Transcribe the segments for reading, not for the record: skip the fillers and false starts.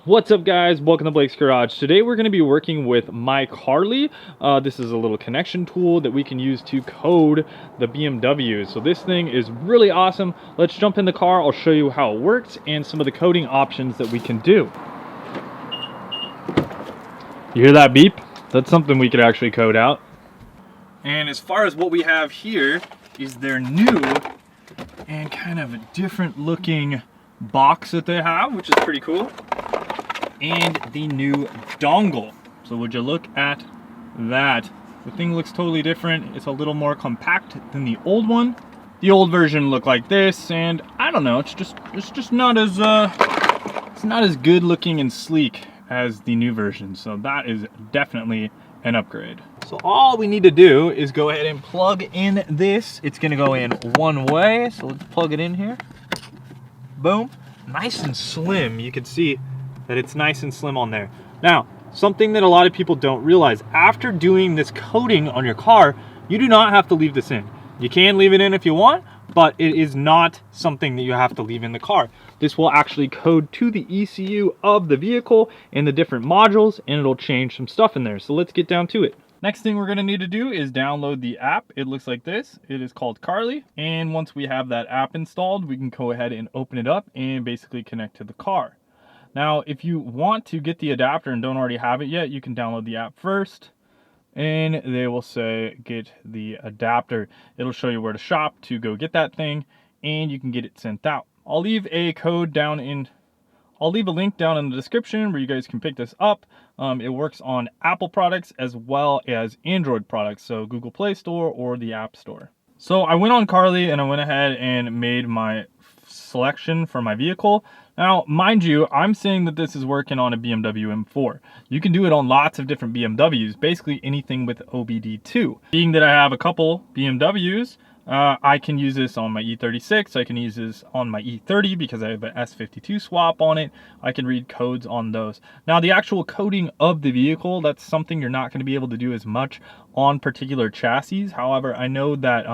What's up, guys? Welcome to Blake's Garage. Today we're going to be working with my Carly. This is a little connection tool that we can use to code the BMW. So this thing is really awesome. Let's jump in the car. I'll show you how it works and some of the coding options that we can do. You hear that beep? That's something we could actually code out. And as far as what we have here is their new and kind of a different looking box that they have, which is pretty cool. And the new dongle. So would you look at that? The thing looks totally different. It's a little more compact than the old one. The old version looked like this, and I don't know, it's just not as it's not as good looking and sleek as the new version. So that is definitely an upgrade. So all we need to do is go ahead and plug in this. It's gonna go in one way, so let's plug it in here. Boom. Nice and slim. You can see that it's nice and slim on there. Now, something that a lot of people don't realize, after doing this coating on your car, you do not have to leave this in. You can leave it in if you want, but it is not something that you have to leave in the car. This will actually code to the ECU of the vehicle and the different modules, and it'll change some stuff in there. So let's get down to it. Next thing we're gonna need to do is download the app. It looks like this. It is called Carly. And once we have that app installed, we can go ahead and open it up and basically connect to the car. Now, if you want to get the adapter and don't already have it yet, you can download the app first, and they will say get the adapter. It'll show you where to shop to go get that thing, and you can get it sent out. I'll leave a link down in the description where you guys can pick this up. It works on Apple products as well as Android products, so Google Play Store or the App Store. So I went on Carly and I went ahead and made my selection for my vehicle. Now, mind you, I'm saying that this is working on a BMW M4. You can do it on lots of different BMWs, basically anything with OBD2. Being that I have a couple BMWs, I can use this on my E36, I can use this on my E30 because I have an S52 swap on it. I can read codes on those. Now, the actual coding of the vehicle, that's something you're not going to be able to do as much on particular chassis. However, I know that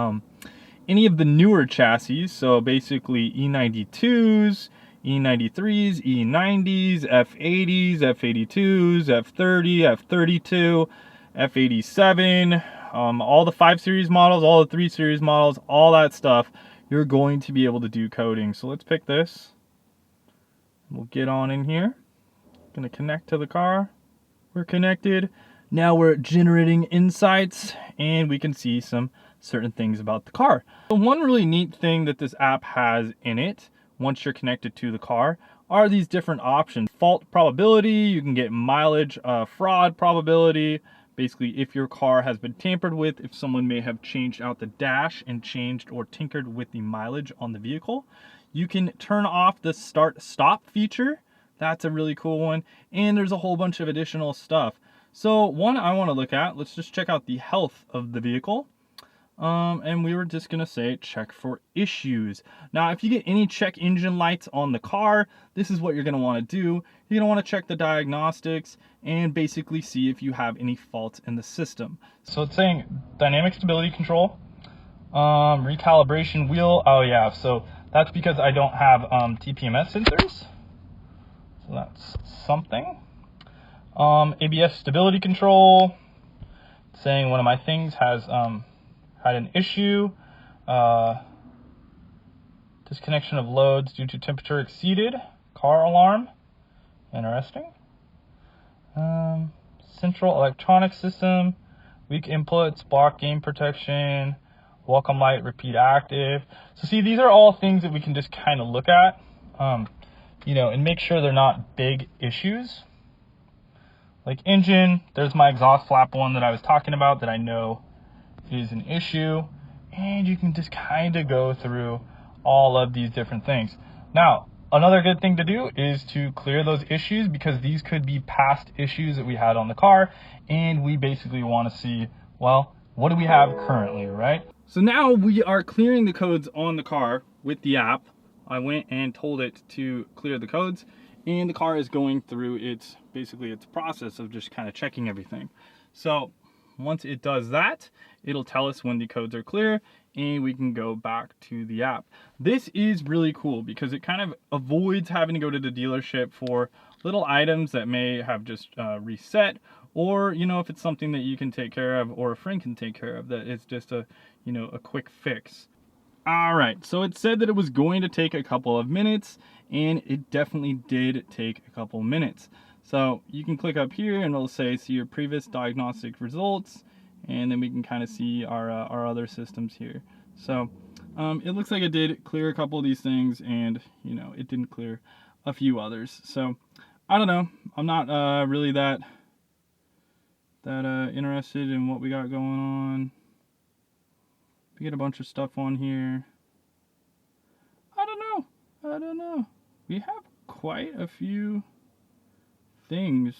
any of the newer chassis, so basically E92s, E93s, E90s, F80s, F82s, F30, F32, F87, all the 5 Series models, all the 3 Series models, all that stuff, you're going to be able to do coding. So let's pick this. We'll get on in here. Gonna connect to the car. We're connected. Now we're generating insights, and we can see some certain things about the car. So one really neat thing that this app has in it, once you're connected to the car, are these different options. Fault probability, you can get mileage fraud probability, basically if your car has been tampered with, if someone may have changed out the dash and changed or tinkered with the mileage on the vehicle. You can turn off the start stop feature. That's a really cool one. And there's a whole bunch of additional stuff. So one I want to look at, let's just check out the health of the vehicle. And we were just gonna say check for issues. Now, if you get any check engine lights on the car, this is what you're gonna want to do. You're gonna want to check the diagnostics and basically see if you have any faults in the system. So it's saying dynamic stability control, recalibration wheel. Oh yeah, so that's because I don't have TPMS sensors. So that's something. ABS stability control. It's saying one of my things has had an issue, disconnection of loads due to temperature exceeded, car alarm, interesting. Central electronic system, weak inputs, block gain protection, welcome light, repeat active. So see, these are all things that we can just kind of look at, and make sure they're not big issues. Like engine, there's my exhaust flap one that I was talking about that I know is an issue, and you can just kind of go through all of these different things. Now, another good thing to do is to clear those issues, because these could be past issues that we had on the car, and we basically want to see, well, what do we have currently, right? So now we are clearing the codes on the car with the app. I went and told it to clear the codes, and the car is going through its process of just kind of checking everything. So once it does that, it'll tell us when the codes are clear, and we can go back to the app. This is really cool because it kind of avoids having to go to the dealership for little items that may have just reset, or, you know, if it's something that you can take care of or a friend can take care of, that it's just a, you know, a quick fix. All right, so it said that it was going to take a couple of minutes, and it definitely did take a couple of minutes. So you can click up here and it'll say see your previous diagnostic results, and then we can kind of see our other systems here. So it looks like it did clear a couple of these things, and, you know, it didn't clear a few others. So I don't know, I'm not really that interested in what we got going on. We get a bunch of stuff on here. I don't know. We have quite a few things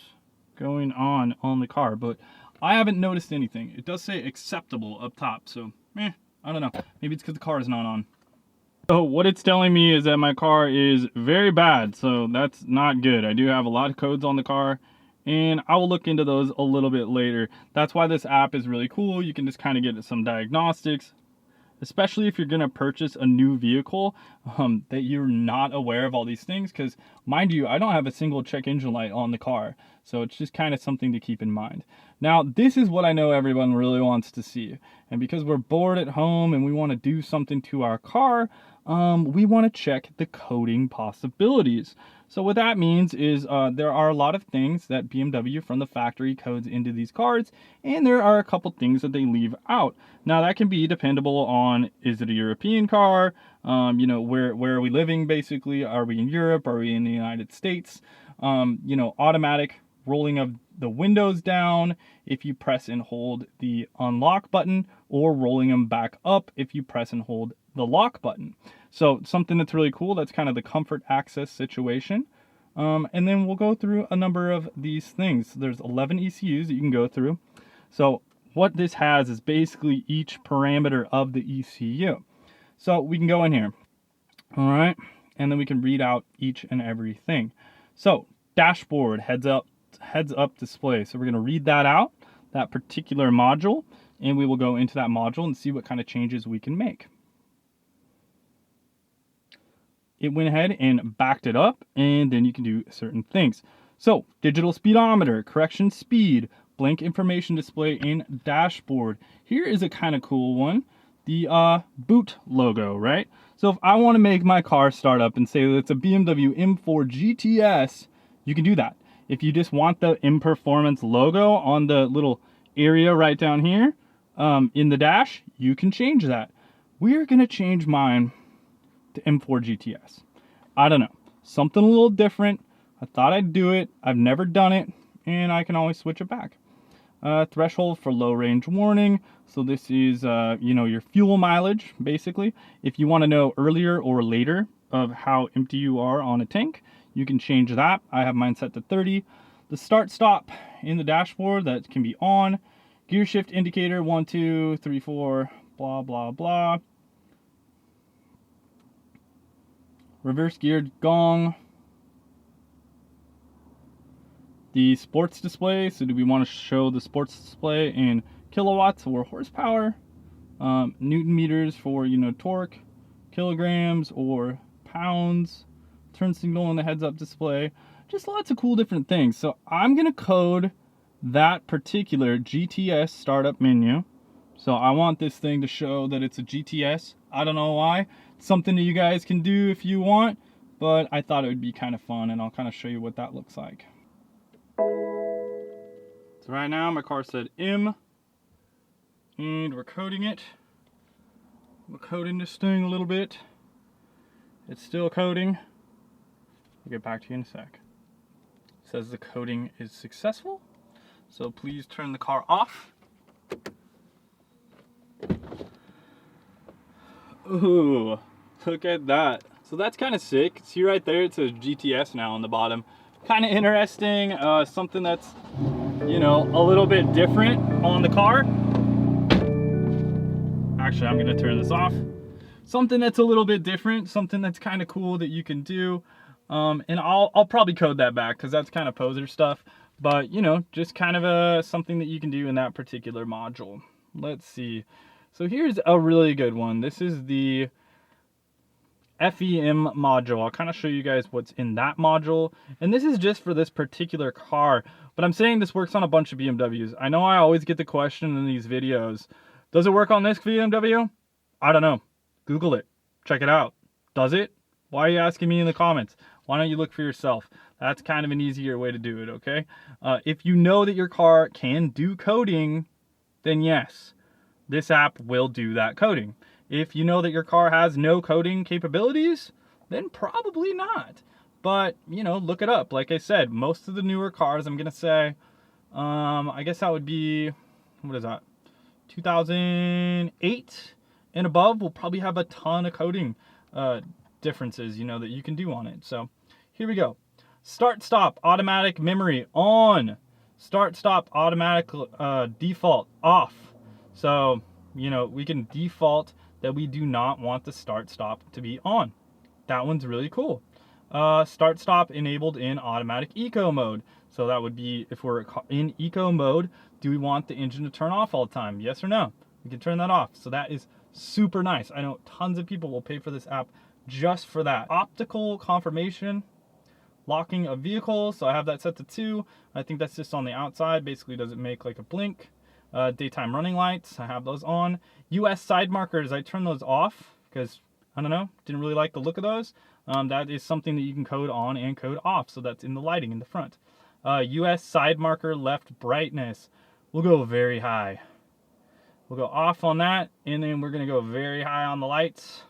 going on the car, but I haven't noticed anything. It does say acceptable up top, so I don't know. Maybe it's because the car is not on. So what it's telling me is that my car is very bad, so that's not good. I do have a lot of codes on the car, and I will look into those a little bit later. That's why this app is really cool. You can just kind of get some diagnostics, especially if you're going to purchase a new vehicle, that you're not aware of all these things, because mind you, I don't have a single check engine light on the car, so it's just kind of something to keep in mind. Now, this is what I know everyone really wants to see, and because we're bored at home and we want to do something to our car, we want to check the coding possibilities. So what that means is there are a lot of things that BMW from the factory codes into these cards, and there are a couple things that they leave out. Now that can be dependable on, is it a European car? You know, where are we living basically? Are we in Europe? Are we in the United States? You know, automatic rolling of the windows down if you press and hold the unlock button, or rolling them back up if you press and hold the lock button. So something that's really cool, that's kind of the comfort access situation. And then we'll go through a number of these things. There's 11 ECUs that you can go through. So what this has is basically each parameter of the ECU. So we can go in here, all right, and then we can read out each and every thing. So dashboard, heads up display. So we're going to read that out, that particular module, and we will go into that module and see what kind of changes we can make. It went ahead and backed it up, and then you can do certain things. So digital speedometer, correction speed, blank information display, and dashboard. Here is a kind of cool one, the boot logo, right? So if I want to make my car start up and say that it's a BMW M4 GTS, you can do that. If you just want the M Performance logo on the little area right down here in the dash, you can change that. We're going to change mine to M4 GTS. I don't know, something a little different. I thought I'd do it. I've never done it, and I can always switch it back. Threshold for low range warning. So this is, you know, your fuel mileage, basically. If you want to know earlier or later of how empty you are on a tank, you can change that. I have mine set to 30. The start stop in the dashboard, that can be on. Gear shift indicator, 1, 2, 3, 4, blah, blah, blah. Reverse geared gong. The sports display, so do we want to show the sports display in kilowatts or horsepower? Newton meters for, you know, torque, kilograms or pounds. Turn signal on the heads up display. Just lots of cool different things. So I'm going to code that particular GTS startup menu. So I want this thing to show that it's a GTS. I don't know why. It's something that you guys can do if you want, but I thought it would be kind of fun, and I'll kind of show you what that looks like. So right now my car said M, and we're coding it. We're coding this thing a little bit. It's still coding. I'll get back to you in a sec. It says the coding is successful, so please turn the car off. Ooh, look at that. So that's kind of sick. See right there, it says GTS now on the bottom. Kind of interesting, something that's, you know, a little bit different on the car. Actually, I'm gonna turn this off. Something that's a little bit different, something that's kind of cool that you can do. And I'll probably code that back because that's kind of poser stuff. But, you know, just kind of something that you can do in that particular module. Let's see. So here's a really good one. This is the FEM module. I'll kind of show you guys what's in that module. And this is just for this particular car, but I'm saying this works on a bunch of BMWs. I know I always get the question in these videos, does it work on this BMW? I don't know. Google it. Check it out. Does it? Why are you asking me in the comments? Why don't you look for yourself? That's kind of an easier way to do it, okay? If you know that your car can do coding, then yes, this app will do that coding. If you know that your car has no coding capabilities, then probably not. But, you know, look it up. Like I said, most of the newer cars, I'm going to say, I guess that would be, what is that? 2008 and above will probably have a ton of coding differences, you know, that you can do on it. So here we go. Start, stop, automatic memory on. Start, stop, automatic default off. So, you know, we can default that we do not want the start, stop to be on. That one's really cool. Start, stop enabled in automatic eco mode. So that would be if we're in eco mode, do we want the engine to turn off all the time? Yes or no? We can turn that off. So that is super nice. I know tons of people will pay for this app just for that. Optical confirmation, locking of vehicles. So I have that set to 2. I think that's just on the outside. Basically doesn't make like a blink. Daytime running lights, I have those on. US side markers, I turn those off because, I don't know, didn't really like the look of those. That is something that you can code on and code off. So that's in the lighting in the front. US side marker left brightness. We'll go very high. We'll go off on that, and then we're going to go very high on the lights.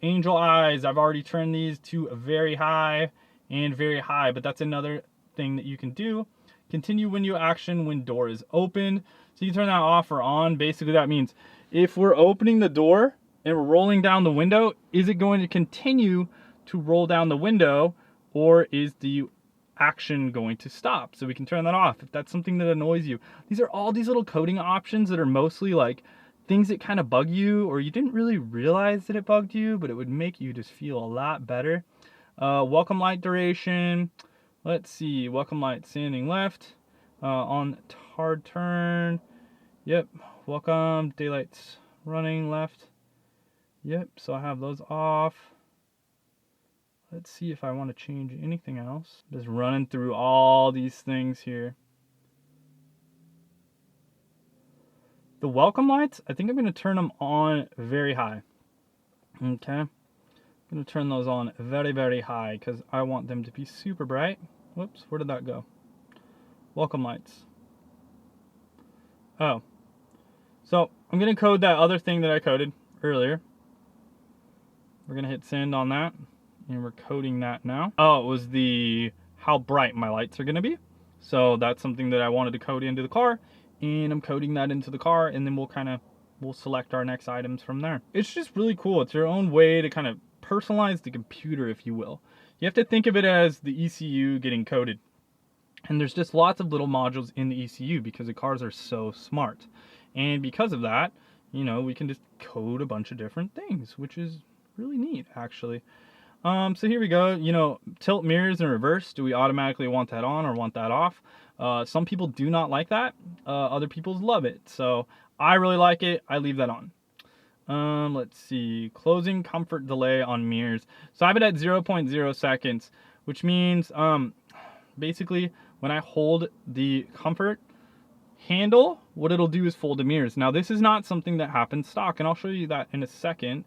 Angel eyes, I've already turned these to very high and very high, but that's another thing that you can do. Continue window action when door is open. So you can turn that off or on. Basically that means if we're opening the door and we're rolling down the window, is it going to continue to roll down the window, or is the action going to stop? So we can turn that off if that's something that annoys you. These are all these little coding options that are mostly like things that kind of bug you, or you didn't really realize that it bugged you, but it would make you just feel a lot better. Welcome light duration. Let's see, welcome light standing left, on hard turn, yep, welcome, daylight's running left, yep, so I have those off. Let's see if I want to change anything else. Just running through all these things here. The welcome lights, I think I'm going to turn them on very high, okay. I'm going to turn those on very, very high because I want them to be super bright. Whoops, where did that go? Welcome lights. Oh. So I'm going to code that other thing that I coded earlier. We're going to hit send on that. And we're coding that now. Oh, it was the how bright my lights are going to be. So that's something that I wanted to code into the car. And I'm coding that into the car. And then we'll select our next items from there. It's just really cool. It's your own way to kind of personalize the computer, if you will. You have to think of it as the ECU getting coded. And there's just lots of little modules in the ECU because the cars are so smart. And because of that, you know, we can just code a bunch of different things, which is really neat, actually. So here we go. You know, tilt mirrors in reverse. Do we automatically want that on or want that off? Some people do not like that. Other people love it. So I really like it. I leave that on. Let's see, closing comfort delay on mirrors. So I have it at 0.0 seconds, which means basically when I hold the comfort handle, what it'll do is fold the mirrors. Now this is not something that happens stock, and I'll show you that in a second.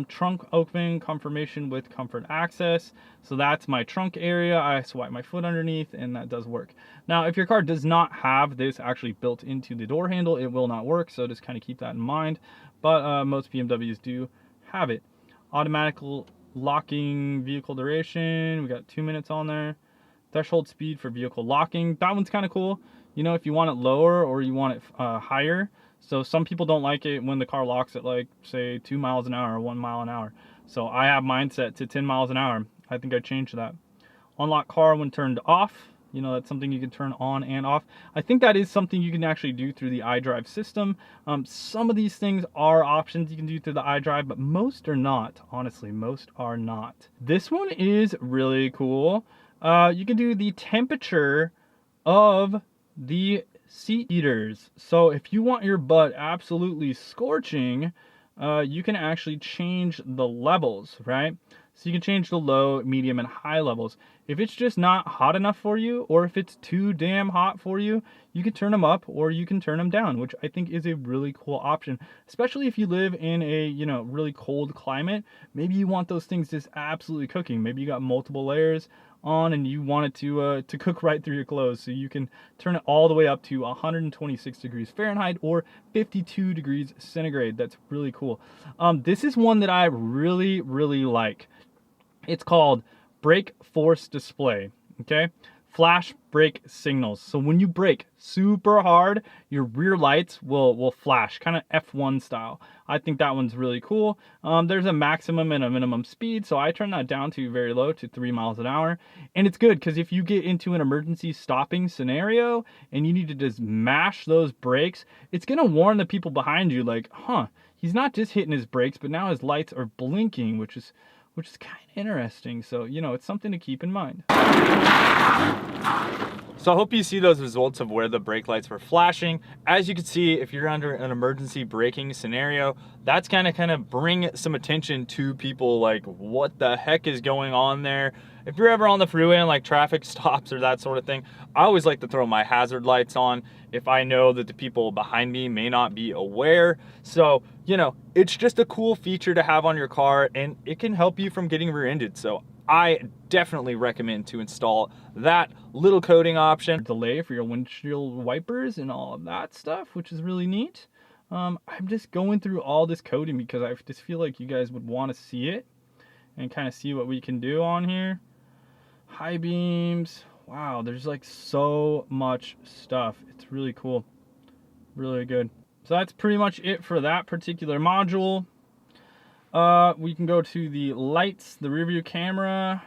Trunk open confirmation with comfort access. So that's my trunk area. I swipe my foot underneath and that does work. Now, if your car does not have this actually built into the door handle, it will not work. So just kind of keep that in mind. But most BMWs do have it. Automatic locking vehicle duration. We got 2 minutes on there. Threshold speed for vehicle locking. That one's kind of cool. You know, if you want it lower or you want it higher. So some people don't like it when the car locks at like, say, 2 miles an hour or 1 mile an hour. So I have mine set to 10 miles an hour. I think I changed that. Unlock car when turned off. You know, that's something you can turn on and off. I think that is something you can actually do through the iDrive system. Some of these things are options you can do through the iDrive, but most are not. Honestly, most are not. This one is really cool. You can do the temperature of the seat heaters. So if you want your butt absolutely scorching, you can actually change the levels, right? So you can change the low, medium, and high levels. If it's just not hot enough for you, or if it's too damn hot for you, you can turn them up or you can turn them down, which I think is a really cool option, especially if you live in a, really cold climate. Maybe you want those things just absolutely cooking. Maybe you got multiple layers on and you want it to cook right through your clothes, so you can turn it all the way up to 126 degrees Fahrenheit or 52 degrees centigrade. That's really cool. This is one that I really, really like. It's called brake force display. Okay, flash brake signals. So when you brake super hard, your rear lights will flash, kind of F1 style. I think that one's really cool. There's a maximum and a minimum speed, so I turn that down to very low, to 3 miles an hour. And it's good because if you get into an emergency stopping scenario and you need to just mash those brakes, it's gonna warn the people behind you, like, he's not just hitting his brakes, but now his lights are blinking, which is kind of interesting. So, it's something to keep in mind. So I hope you see those results of where the brake lights were flashing. As you can see, if you're under an emergency braking scenario, that's kind of bring some attention to people, like, what the heck is going on there? If you're ever on the freeway and like traffic stops or that sort of thing, I always like to throw my hazard lights on if I know that the people behind me may not be aware. So, it's just a cool feature to have on your car, and it can help you from getting rear-ended. So I definitely recommend to install that little coating option. Delay for your windshield wipers and all of that stuff, which is really neat. I'm just going through all this coding because I just feel like you guys would want to see it and kind of see what we can do on here. High beams. Wow, there's like so much stuff. It's really cool. Really good. So that's pretty much it for that particular module. We can go to the lights, the rear view camera,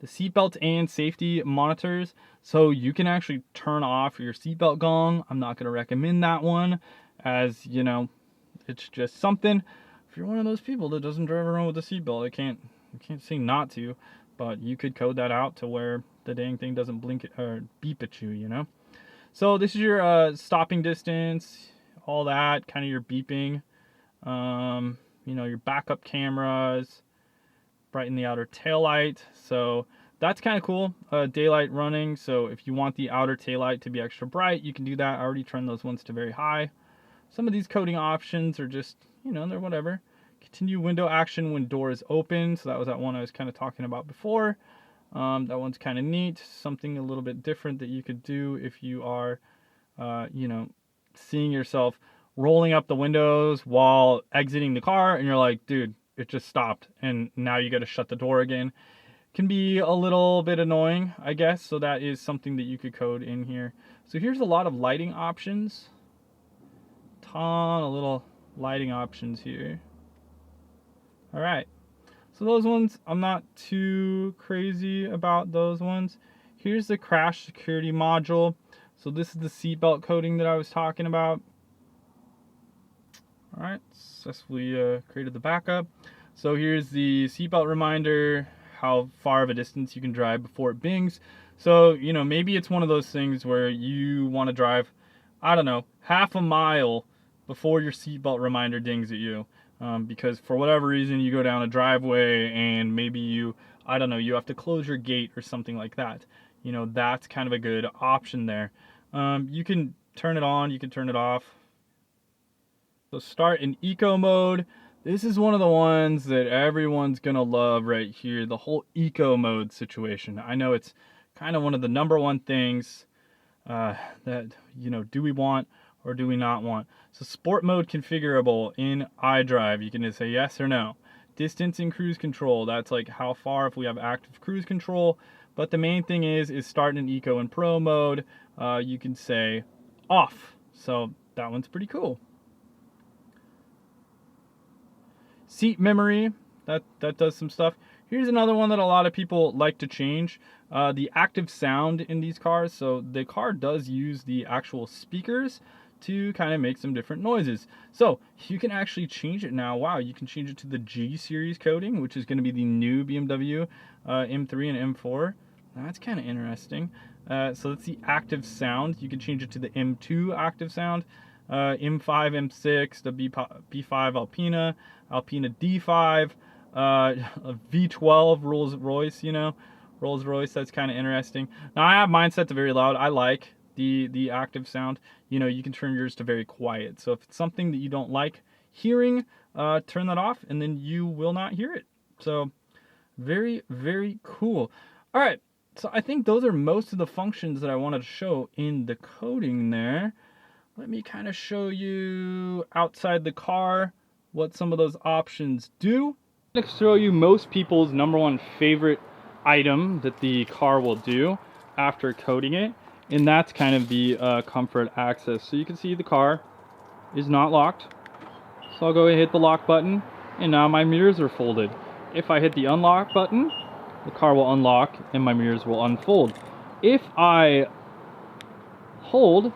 the seatbelt and safety monitors. So you can actually turn off your seatbelt gong. I'm not going to recommend that one, as it's just something. If you're one of those people that doesn't drive around with a seatbelt, I can't say not to, but you could code that out to where the dang thing doesn't blink or beep at you, So this is your stopping distance, all that, kind of your beeping, your backup cameras, brighten the outer taillight. So that's kind of cool. Daylight running. So if you want the outer taillight to be extra bright, you can do that. I already turned those ones to very high. Some of these coding options are just, they're whatever. Continue window action when door is open. So that was that one I was kind of talking about before. That one's kind of neat. Something a little bit different that you could do if you are, seeing yourself rolling up the windows while exiting the car and you're like, dude, it just stopped and now you got to shut the door again. Can be a little bit annoying, I guess. So that is something that you could code in here. So here's a lot of lighting options. Ton of little lighting options here. All right. So those ones, I'm not too crazy about those ones. Here's the crash security module. So this is the seatbelt coding that I was talking about. All right, successfully created the backup. So here's the seatbelt reminder, how far of a distance you can drive before it bings. So, maybe it's one of those things where you want to drive, I don't know, half a mile before your seatbelt reminder dings at you. Because for whatever reason you go down a driveway and maybe you have to close your gate or something like that. That's kind of a good option there. You can turn it on, you can turn it off. So start in eco mode. This is one of the ones that everyone's gonna love right here, the whole eco mode situation. I know it's kind of one of the number one things that, do we want or do we not want? So sport mode configurable in iDrive. You can just say yes or no. Distance in cruise control. That's like how far if we have active cruise control. But the main thing is start in eco and pro mode. You can say off. So that one's pretty cool. Seat memory, that does some stuff. Here's another one that a lot of people like to change. The active sound in these cars. So the car does use the actual speakers to kind of make some different noises. So you can actually change it now. Wow, you can change it to the G series coding, which is going to be the new BMW M3 and M4. That's kind of interesting. So that's the active sound. You can change it to the M2 active sound. M5, M6, the B5 Alpina, Alpina D5, a V12 Rolls-Royce, you know, Rolls-Royce. That's kind of interesting. Now I have mine set to very loud. I like the active sound. You know, you can turn yours to very quiet. So if it's something that you don't like hearing, turn that off and then you will not hear it. So very, very cool. All right, so I think those are most of the functions that I wanted to show in the coding there. Let me kind of show you outside the car what some of those options do. I'm going to show you most people's #1 favorite item that the car will do after coding it, and that's kind of the comfort access. So you can see the car is not locked. So I'll go ahead and hit the lock button, and now my mirrors are folded. If I hit the unlock button, the car will unlock and my mirrors will unfold. If I hold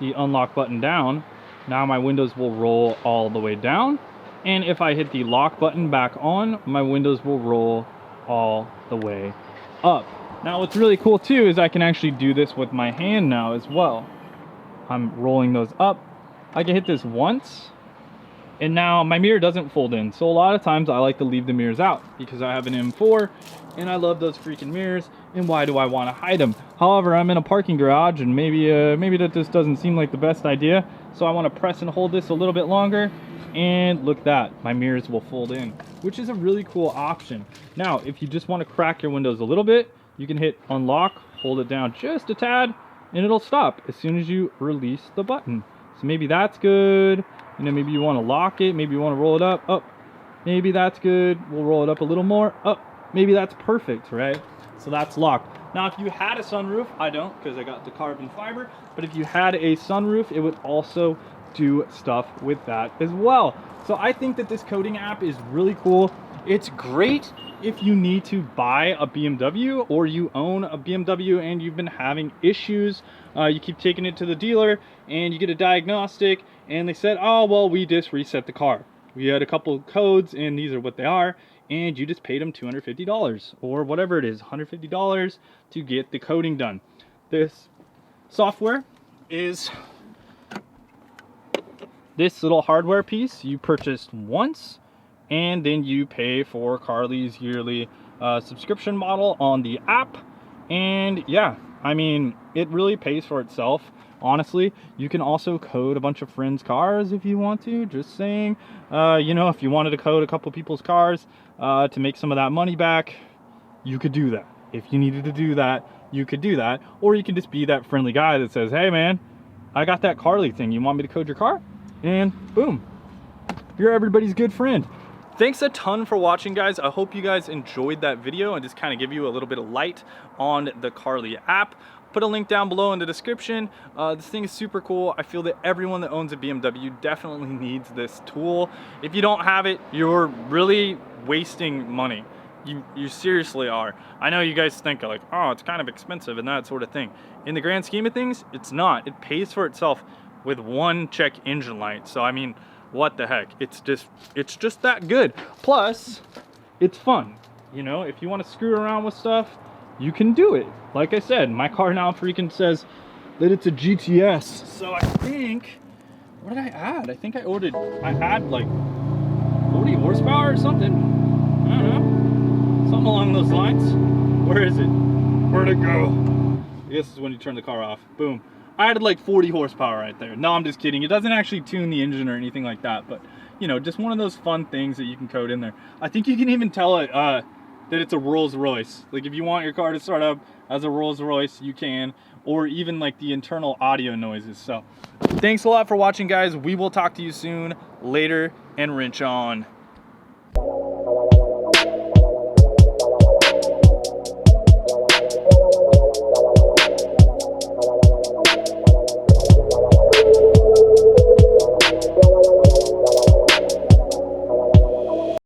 the unlock button down, now my windows will roll all the way down. And if I hit the lock button back on, my windows will roll all the way up. Now what's really cool too is I can actually do this with my hand now as well. I'm rolling those up. I can hit this once, and now my mirror doesn't fold in. So a lot of times I like to leave the mirrors out because I have an M4 and I love those freaking mirrors, and why do I want to hide them? However, I'm in a parking garage and maybe that just doesn't seem like the best idea. So I want to press and hold this a little bit longer, and look at that, my mirrors will fold in, which is a really cool option. Now, if you just want to crack your windows a little bit, you can hit unlock, hold it down just a tad, and it'll stop as soon as you release the button. So maybe that's good. You know, maybe you want to lock it, maybe you want to roll it up, up. Maybe that's good. We'll roll it up a little more, up. Maybe that's perfect, right? So that's locked. Now, if you had a sunroof, I don't because I got the carbon fiber, but if you had a sunroof, it would also do stuff with that as well. So I think that this coding app is really cool. It's great if you need to buy a BMW or you own a BMW and you've been having issues. You keep taking it to the dealer and you get a diagnostic and they said, oh, well, we just reset the car. We had a couple of codes and these are what they are, and you just paid them $250 or whatever it is, $150 to get the coding done. This software is this little hardware piece you purchased once, and then you pay for Carly's yearly subscription model on the app. And yeah, I mean, it really pays for itself. Honestly, you can also code a bunch of friends' cars if you want to, just saying. You know, if you wanted to code a couple people's cars to make some of that money back, you could do that. If you needed to do that, you could do that. Or you can just be that friendly guy that says, hey man, I got that Carly thing, you want me to code your car? And boom, you're everybody's good friend. Thanks a ton for watching, guys. I hope you guys enjoyed that video and just kind of give you a little bit of light on the Carly app. Put a link down below in the description. This thing is super cool. I feel that everyone that owns a BMW definitely needs this tool. If you don't have it, you're really wasting money. You seriously are. I know you guys think like, oh, it's kind of expensive and that sort of thing. In the grand scheme of things, it's not. It pays for itself with one check engine light. So I mean, what the heck? It's just that good. Plus, it's fun. You know, if you want to screw around with stuff, you can do it. Like I said, my car now freaking says that it's a GTS. So I think, what did I add? I think I had like 40 horsepower or something. I don't know. Something along those lines. Where is it? Where'd it go? This is when you turn the car off. Boom. I added like 40 horsepower right there. No, I'm just kidding. It doesn't actually tune the engine or anything like that, but you know, just one of those fun things that you can code in there. I think you can even tell it that it's a Rolls Royce. Like if you want your car to start up as a Rolls Royce, you can, or even like the internal audio noises. So thanks a lot for watching, guys. We will talk to you soon. Later, and wrench on.